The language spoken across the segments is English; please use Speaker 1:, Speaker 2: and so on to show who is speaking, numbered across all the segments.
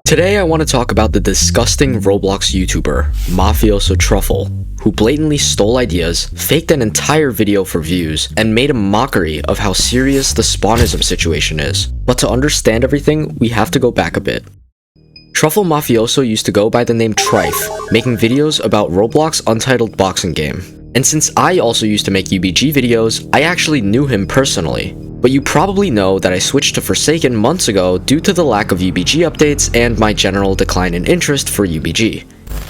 Speaker 1: Today I want to talk about the disgusting Roblox YouTuber, MafiosoTruffle, who blatantly stole ideas, faked an entire video for views, and made a mockery of how serious the Spawnism situation is. But to understand everything, we have to go back a bit. Truffle Mafioso used to go by the name Trife, making videos about Roblox Untitled Boxing Game. And since I also used to make UBG videos, I actually knew him personally. But you probably know that I switched to Forsaken months ago due to the lack of UBG updates and my general decline in interest for UBG.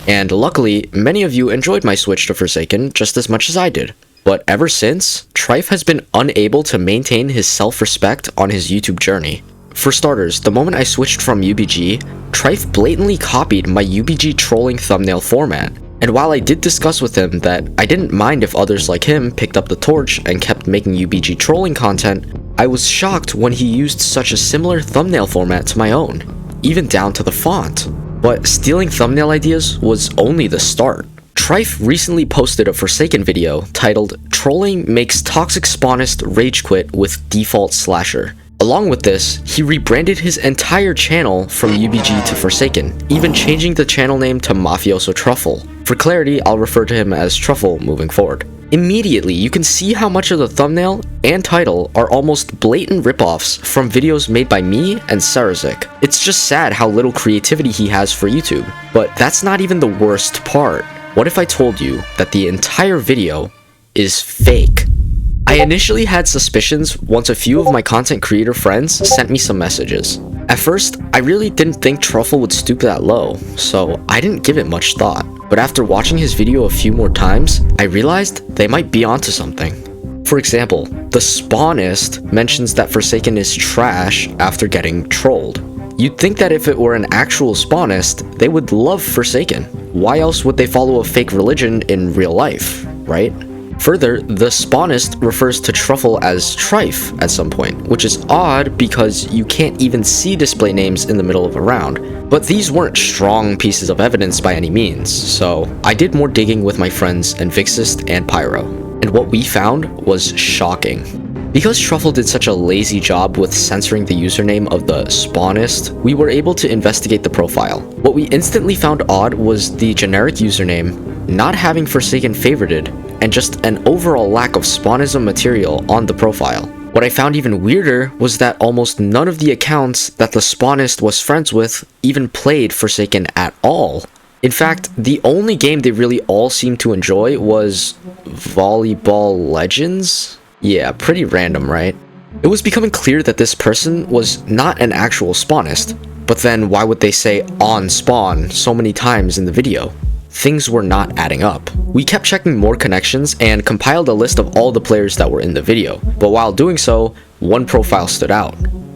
Speaker 1: And luckily, many of you enjoyed my switch to Forsaken just as much as I did. But ever since, Trife has been unable to maintain his self-respect on his YouTube journey. For starters, the moment I switched from UBG, Trife blatantly copied my UBG trolling thumbnail format. And while I did discuss with him that I didn't mind if others like him picked up the torch and kept making UBG trolling content, I was shocked when he used such a similar thumbnail format to my own, even down to the font. But stealing thumbnail ideas was only the start. Trife recently posted a Forsaken video titled "Trolling Makes Toxic Spawnist Rage Quit with Default Slasher." Along with this, he rebranded his entire channel from UBG to Forsaken, even changing the channel name to MafiosoTruffle. For clarity, I'll refer to him as Truffle moving forward. Immediately, you can see how much of the thumbnail and title are almost blatant ripoffs from videos made by me and Serazik. It's just sad how little creativity he has for YouTube. But that's not even the worst part. What if I told you that the entire video is fake? I initially had suspicions once a few of my content creator friends sent me some messages. At first, I really didn't think Truffle would stoop that low, so I didn't give it much thought. But after watching his video a few more times, I realized they might be onto something. For example, the Spawnist mentions that Forsaken is trash after getting trolled. You'd think that if it were an actual Spawnist, they would love Forsaken. Why else would they follow a fake religion in real life, right? Further, the Spawnist refers to Truffle as Trife at some point, which is odd because you can't even see display names in the middle of a round. But these weren't strong pieces of evidence by any means, so I did more digging with my friends Envixist and pYro, and what we found was shocking. Because Truffle did such a lazy job with censoring the username of the Spawnist, we were able to investigate the profile. What we instantly found odd was the generic username, not having Forsaken favorited, and just an overall lack of Spawnism material on the profile. What I found even weirder was that almost none of the accounts that the Spawnist was friends with even played Forsaken at all. In fact, the only game they really all seemed to enjoy was Volleyball Legends? Yeah, pretty random, right? It was becoming clear that this person was not an actual Spawnist, but then why would they say "on spawn" so many times in the video? Things were not adding up. We kept checking more connections and compiled a list of all the players that were in the video, but while doing so, one profile stood out: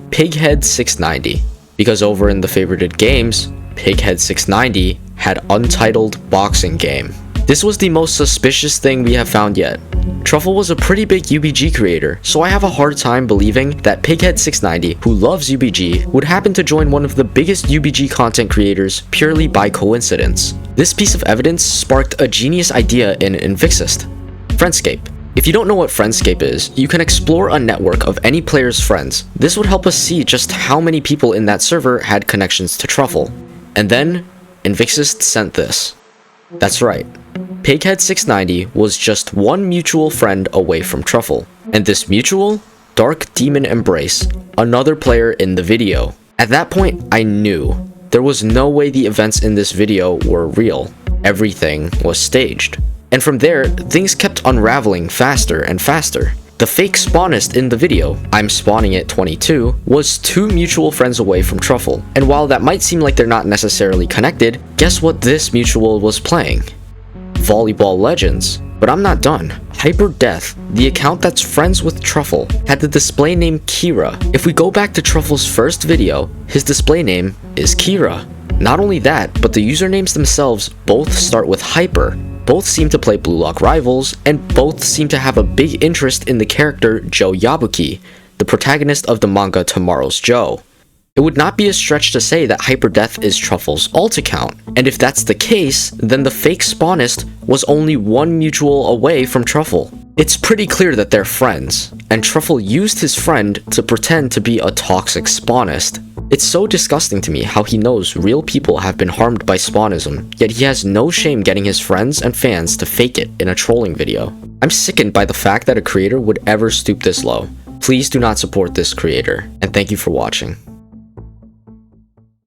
Speaker 1: Pighead690. Because over in the favorited games, Pighead690 had Untitled Boxing Game. This was the most suspicious thing we have found yet. Truffle was a pretty big UBG creator, so I have a hard time believing that Pighead690, who loves UBG, would happen to join one of the biggest UBG content creators purely by coincidence. This piece of evidence sparked a genius idea in Envixist: Friendscape. If you don't know what Friendscape is, you can explore a network of any player's friends. This would help us see just how many people in that server had connections to Truffle. And then, Envixist sent this. That's right. Pighead690 was just one mutual friend away from Truffle. And this mutual? Dark Demon Embrace, another player in the video. At that point, I knew there was no way the events in this video were real. Everything was staged. And from there, things kept unraveling faster and faster. The fake Spawnist in the video, I'm Spawning It 22, was two mutual friends away from Truffle. And while that might seem like they're not necessarily connected, guess what this mutual was playing? Volleyball Legends. But I'm not done. HyperDeath, the account that's friends with Truffle, had the display name Kira. If we go back to Truffle's first video, his display name is Kira. Not only that, but the usernames themselves both start with Hyper. Both seem to play Blue Lock Rivals, and both seem to have a big interest in the character Joe Yabuki, the protagonist of the manga Tomorrow's Joe. It would not be a stretch to say that HyperDeath is Truffle's alt account, and if that's the case, then the fake Spawnist was only one mutual away from Truffle. It's pretty clear that they're friends, and Truffle used his friend to pretend to be a toxic Spawnist. It's so disgusting to me how he knows real people have been harmed by Spawnism, yet he has no shame getting his friends and fans to fake it in a trolling video. I'm sickened by the fact that a creator would ever stoop this low. Please do not support this creator, and thank you for watching.